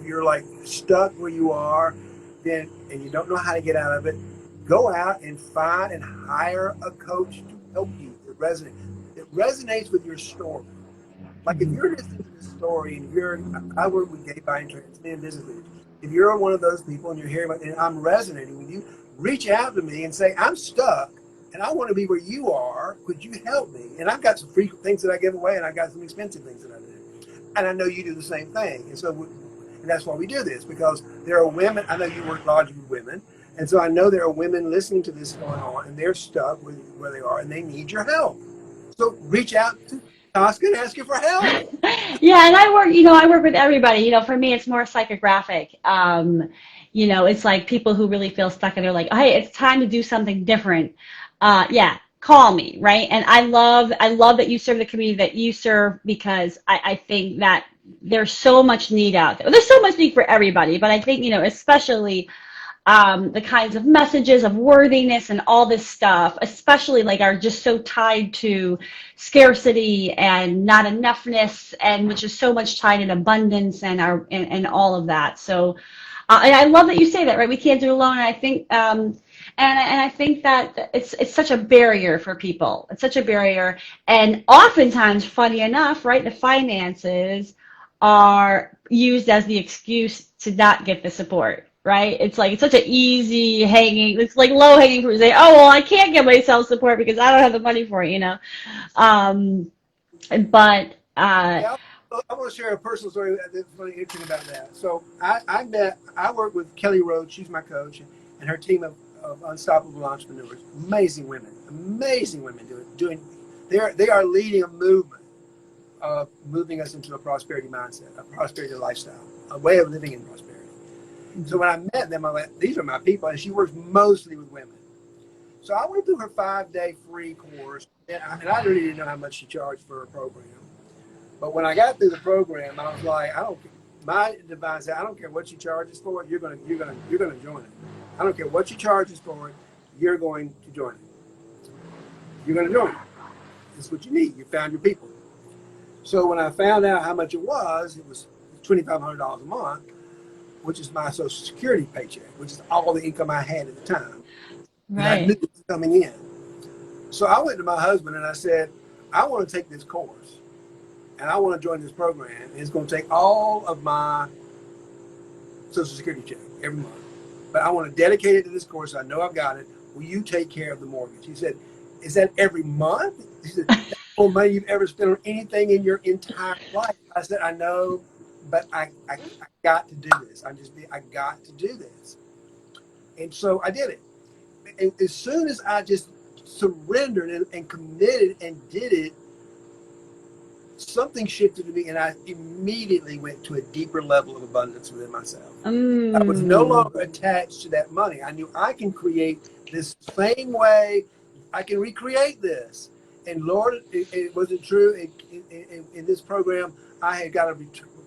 you're like stuck where you are, then and you don't know how to get out of it, go out and find and hire a coach to help you. It resonates with your story. Like if you're listening to this story and I work with gay, bi, and transgender business leaders. If you're one of those people and you're hearing and I'm resonating with you, reach out to me and say, I'm stuck and I want to be where you are. Could you help me? And I've got some free things that I give away and I've got some expensive things that I do. And I know you do the same thing. And so, and that's why we do this, because there are women, I know you work largely with women. And so I know there are women listening to this going on and they're stuck where they are and they need your help. So reach out to Tosca and ask you for help. Yeah, and I work with everybody. For me, it's more psychographic. It's like people who really feel stuck and they're like, hey, it's time to do something different. Yeah, call me, right? And I love that you serve the community that you serve, because I think that there's so much need out there. There's so much need for everybody, but I think, especially the kinds of messages of worthiness and all this stuff, especially like are just so tied to scarcity and not enoughness, and which is so much tied in abundance and all of that. So, and I love that you say that, right? We can't do it alone. And I think, and I think that it's such a barrier for people. It's such a barrier, and oftentimes, funny enough, right, the finances are used as the excuse to not get the support. Right? It's like it's such an easy hanging, it's like low hanging fruit. Say, oh well, I can't get myself support because I don't have the money for it. But Yeah, I want to share a personal story that's really interesting about that. So I work with Kelly Rhodes, she's my coach, and her team of unstoppable entrepreneurs. Amazing women they are leading a movement of moving us into a prosperity mindset, a prosperity lifestyle, a way of living in prosperity. So when I met them, I went, these are my people, and she works mostly with women. So I went through her 5-day free course, and I really didn't know how much she charged for her program. But when I got through the program, I was like, my divine said, I don't care what she charges for it, you're gonna join it. I don't care what she charges for it, you're going to join it. You're gonna join it. That's what you need. You found your people. So when I found out how much it was $2,500 a month, which is my Social Security paycheck, which is all the income I had at the time. And I knew it was coming in. So I went to my husband and I said, I want to take this course and I want to join this program. And it's going to take all of my Social Security check every month. But I want to dedicate it to this course. I know I've got it. Will you take care of the mortgage? He said, is that every month? He said, that's more money you've ever spent on anything in your entire life. I said, I know, but I got to do this. I got to do this. And so I did it. And as soon as I just surrendered and committed and did it, something shifted to me, and I immediately went to a deeper level of abundance within myself. I was no longer attached to that money. I knew I can create this same way. I can recreate this. And Lord, it wasn't true. In this program, I had got a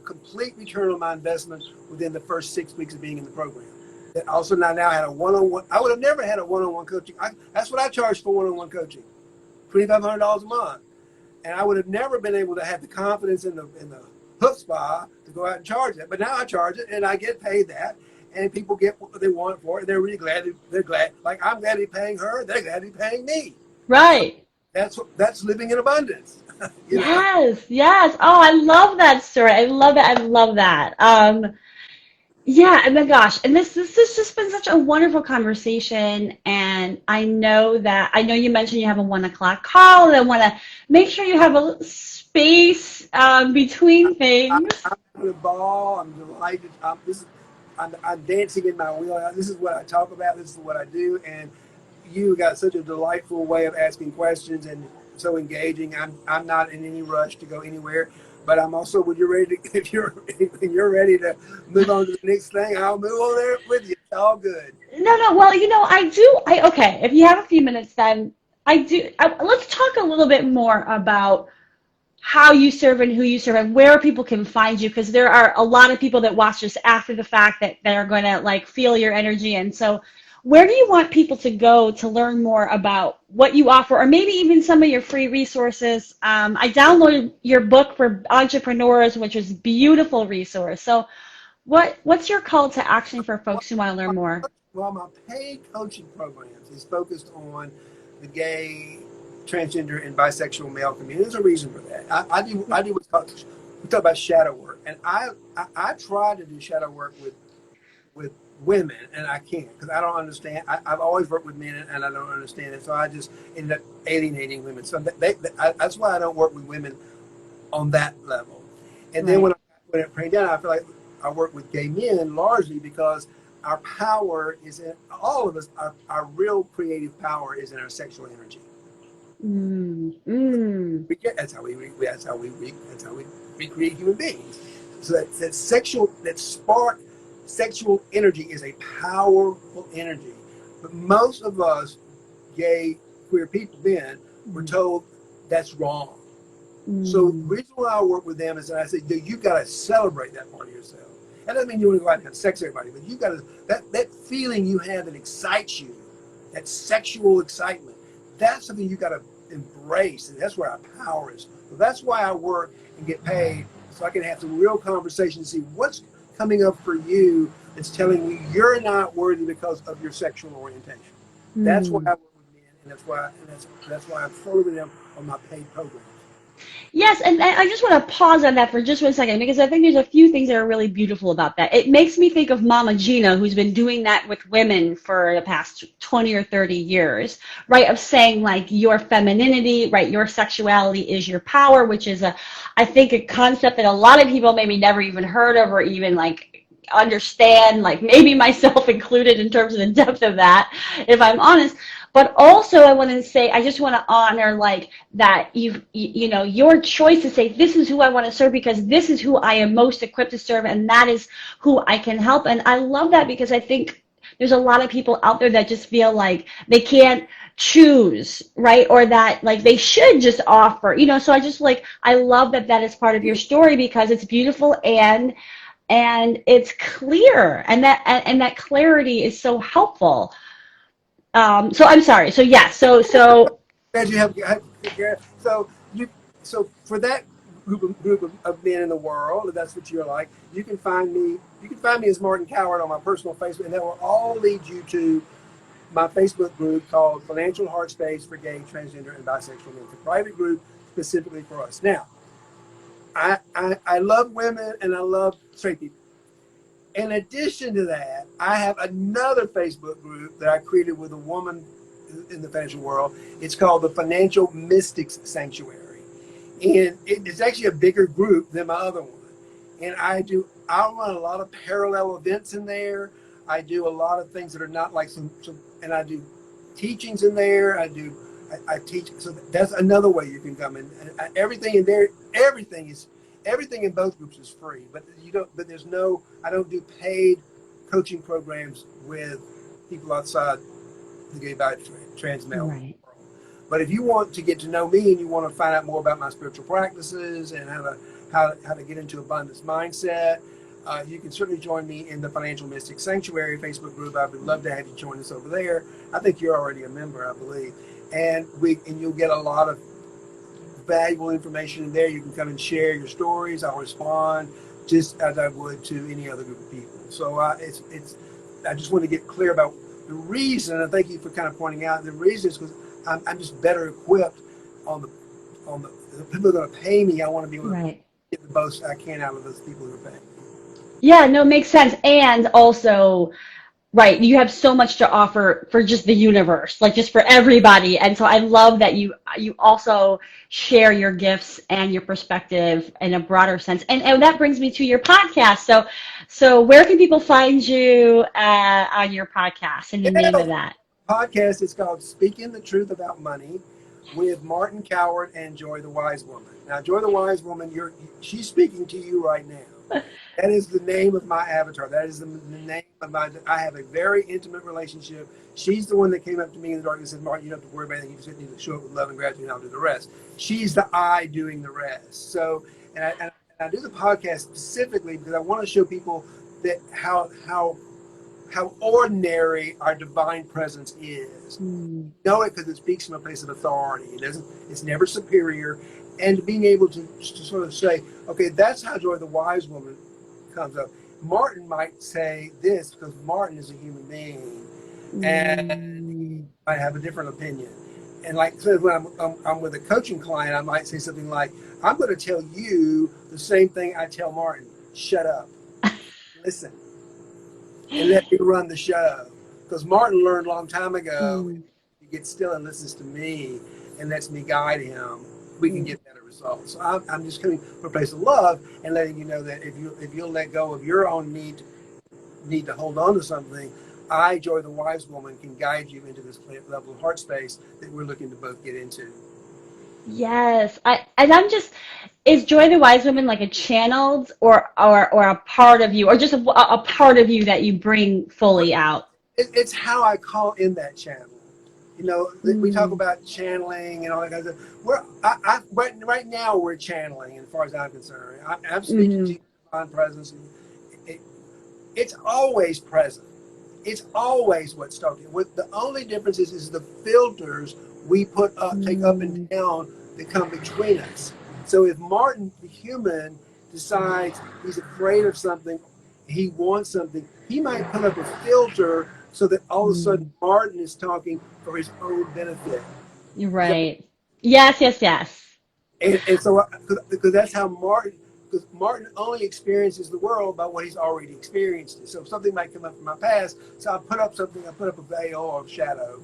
complete return on my investment within the first 6 weeks of being in the program. That also now I had a one-on-one. I would have never had a one-on-one coaching. That's what I charge for one-on-one coaching, $2,500 a month. And I would have never been able to have the confidence in the chutzpah to go out and charge it. But now I charge it, and I get paid that, and people get what they want for it. And they're really glad. They're glad. Like, I'm glad to be paying her. They're glad to be paying me. Right. So that's living in abundance. You know? Yes, yes. Oh, I love that story. I love it. I love that. Yeah, and then gosh, and this has just been such a wonderful conversation. And I know you mentioned you have a 1 o'clock call, and I want to make sure you have a little space between I'm things. having a ball. I'm delighted. I'm dancing in my wheelhouse. This is what I talk about. This is what I do. And you got such a delightful way of asking questions and so engaging. I'm not in any rush to go anywhere, but I'm also, when you're ready to, when you're ready to move on to the next thing, I'll move on there with you. It's all good. No. Well, okay. If you have a few minutes, then let's talk a little bit more about how you serve and who you serve and where people can find you, because there are a lot of people that watch this after the fact that they're going to like feel your energy. And so where do you want people to go to learn more about what you offer, or maybe even some of your free resources? I downloaded your book for entrepreneurs, which is a beautiful resource. So what's your call to action for folks who want to learn more? Well, my paid coaching programs is focused on the gay, transgender, and bisexual male community. There's a reason for that. I do what's called, we talk about shadow work, and I try to do shadow work with women, and I can't, because I don't understand. I've always worked with men, and I don't understand it, so I just ended up alienating women. So that's why I don't work with women on that level. And then Right. when it came down, I feel like I work with gay men largely because our power is in all of us. Our real creative power is in our sexual energy. Mm, mm, That's how we recreate human beings. So that spark, sexual energy is a powerful energy. But most of us, gay, queer people, men, were told that's wrong. So the mm. reason why I work with them is that I say, you got to celebrate that part of yourself. That doesn't mean you want to go out and have sex with everybody, but you got to, that feeling you have that excites you, that sexual excitement, that's something you got to embrace, and that's where our power is. So that's why I work and get paid, so I can have some real conversations, see what's coming up for you that's telling you you're not worthy because of your sexual orientation. That's why I Mm. work with men, and that's why I'm following them on my paid program. Yes, and I just want to pause on that for just 1 second, because I think there's a few things that are really beautiful about that. It makes me think of Mama Gina, who's been doing that with women for the past 20 or 30 years, right? Of saying like your femininity, right? Your sexuality is your power, which is I think a concept that a lot of people maybe never even heard of or even like understand, like maybe myself included in terms of the depth of that, if I'm honest. But also I want to say, I just want to honor like that your choice to say, this is who I want to serve because this is who I am most equipped to serve, and that is who I can help. And I love that, because I think there's a lot of people out there that just feel like they can't choose, right? Or that like they should just offer, so I love that that is part of your story, because it's beautiful and it's clear, and that clarity is so helpful. So I'm sorry. So yeah. So Glad you have so you so for that group of men in the world, if that's what you're like, you can find me. You can find me as Martin Cowart on my personal Facebook, and that will all lead you to my Facebook group called Financial Heart Space for Gay, Transgender, and Bisexual Men. It's a private group specifically for us. Now, I love women and I love straight people. In addition to that, I have another Facebook group that I created with a woman in the financial world. It's called the Financial Mystics Sanctuary. And it's actually a bigger group than my other one. And I run a lot of parallel events in there. I do a lot of things that are not like and I do teachings in there. I teach. So that's another way you can come in. And everything in there, everything in both groups is free, but I don't do paid coaching programs with people outside the gay, bi, trans male right. world. But if you want to get to know me and you want to find out more about my spiritual practices and how to get into abundance mindset, you can certainly join me in the Financial Mystic Sanctuary Facebook group. I would love to have you join us over there. I think you're already a member, I believe, and you'll get a lot of valuable information in there. You can come and share your stories. I'll respond just as I would to any other group of people. So it's. I just want to get clear about the reason, and thank you for kind of pointing out the reason is because I'm just better equipped on the people that are going to pay me. I want to be able to Right. get the most I can out of those people who are paying. Yeah, no, makes sense. And also, right, you have so much to offer for just the universe, like just for everybody. And so I love that you also share your gifts and your perspective in a broader sense. And that brings me to your podcast. So where can people find you on your podcast and the name of that? Podcast is called Speaking the Truth About Money with Martin Cowart and Joy the Wise Woman. Now, Joy the Wise Woman, she's speaking to you right now. That is the name of my avatar. That is the name of I have a very intimate relationship. She's the one that came up to me in the dark and said, Martin, you don't have to worry about anything. You just need to show up with love and gratitude and I'll do the rest. She's the I doing the rest. So, and I do the podcast specifically because I want to show people that how ordinary our divine presence is. Know it because it speaks from a place of authority. It's never superior. And being able to sort of say, okay, that's how Joy the Wise Woman comes up. Martin might say this because Martin is a human being and he might have a different opinion. And like so when I'm with a coaching client, I might say something like, I'm going to tell you the same thing I tell Martin. Shut up. Listen. And let me run the show. Because Martin learned a long time ago, he gets still and listens to me and lets me guide him, we can get better results. So I'm just coming from a place of love and letting you know that if you'll let go of your own need to hold on to something, I, Joy the Wise Woman, can guide you into this level of heart space that we're looking to both get into. Yes, is Joy the Wise Woman like a channeled or a part of you, or just a part of you that you bring fully out? It's how I call in that channel. You know, we talk about channeling and all that kind of stuff. Right now we're channeling, as far as I'm concerned. I'm speaking to divine presence. And it's always present. It's always what's talking. The only difference is the filters we put up, take up and down that come between us. So if Martin, the human, decides he's afraid of something, he wants something, he might put up a filter so that all of a sudden Martin is talking for his own benefit. You're right. Yes. And so, because that's how because Martin only experiences the world by what he's already experienced. So something might come up from my past, so I put up a veil or a shadow.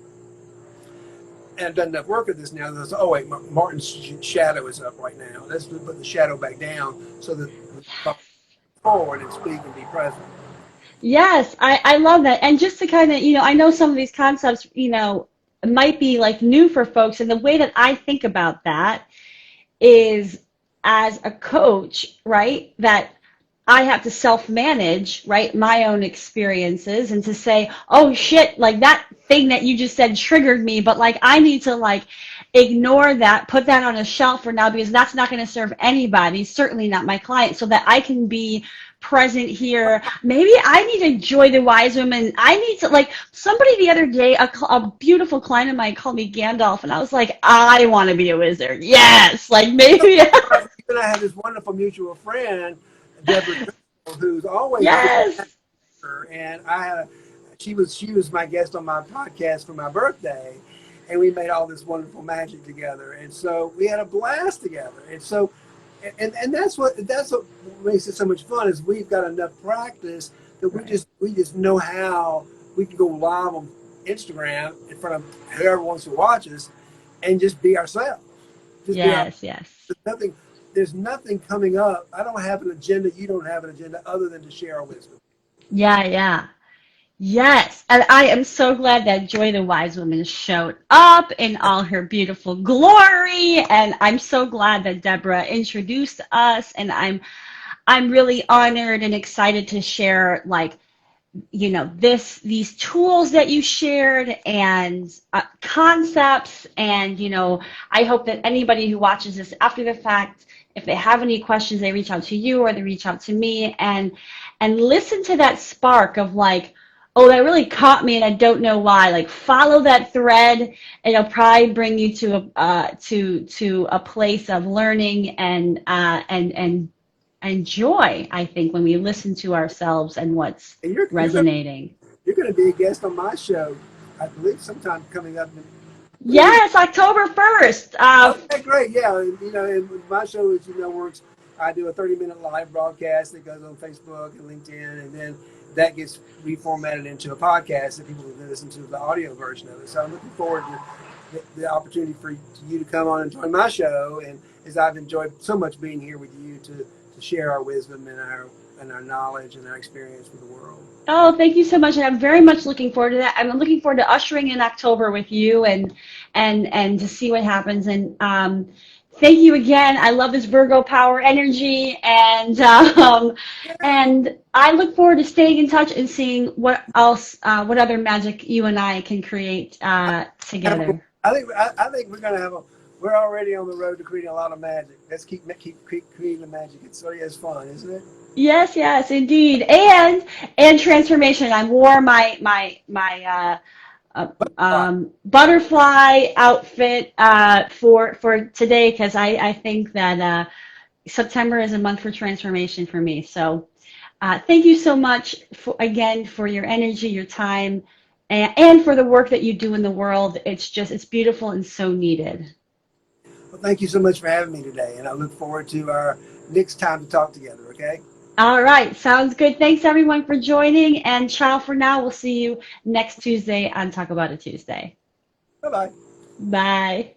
And I've done enough work at this now that oh wait, Martin's shadow is up right now. Let's put the shadow back down so that we forward and speak and be present. Yes, I love that. And just to kind of, I know some of these concepts, might be like new for folks. And the way that I think about that is as a coach, right, that I have to self-manage, right, my own experiences and to say, oh shit, like that thing that you just said triggered me, but like I need to like ignore that, put that on a shelf for now because that's not going to serve anybody, certainly not my client, so that I can be present here. Maybe I need to Joy the Wise Woman. I need to, like, somebody the other day, a beautiful client of mine called me Gandalf, and I was like, I want to be a wizard. Yes, like maybe. You and I have this wonderful mutual friend, Deborah, who's always yes. And she was my guest on my podcast for my birthday, and we made all this wonderful magic together, and so we had a blast together, and so. And that's what makes it so much fun is we've got enough practice that we just know how we can go live on Instagram in front of whoever wants to watch us and just be ourselves. Yes. There's nothing coming up. I don't have an agenda. You don't have an agenda other than to share our wisdom. Yeah. Yes, and I am so glad that Joy the Wise Woman showed up in all her beautiful glory, and I'm so glad that Deborah introduced us, and I'm really honored and excited to share, like, these tools that you shared and concepts, and I hope that anybody who watches this after the fact, if they have any questions, they reach out to you or they reach out to me and listen to that spark of like, oh, that really caught me and I don't know why. Like follow that thread and it'll probably bring you to a place of learning and joy, I think, when we listen to ourselves and what's And resonating. you're going to be a guest on my show, I believe, sometime coming up. Yes, October 1st. Okay, great. Yeah, and my show is, works. I do a 30-minute live broadcast that goes on Facebook and LinkedIn, and then that gets reformatted into a podcast that people can listen to the audio version of it. So I'm looking forward to the opportunity for you to come on and join my show. And as I've enjoyed so much being here with you to share our wisdom and our knowledge and our experience with the world. Oh, thank you so much. And I'm very much looking forward to that. I'm looking forward to ushering in October with you and to see what happens. And thank you again. I love this Virgo power energy, and I look forward to staying in touch and seeing what else, what other magic you and I can create together. I think we're gonna we're already on the road to creating a lot of magic. Let's keep creating the magic. It's fun, isn't it? Yes, yes, indeed, and transformation. I wore my butterfly outfit for today because I think that September is a month for transformation for me. So thank you so much again for your energy, your time, and for the work that you do in the world. It's beautiful and so needed. Well, thank you so much for having me today, and I look forward to our next time to talk together. Okay. All right, sounds good. Thanks everyone for joining, and ciao for now. We'll see you next Tuesday on Talk About It Tuesday. Bye-bye. Bye.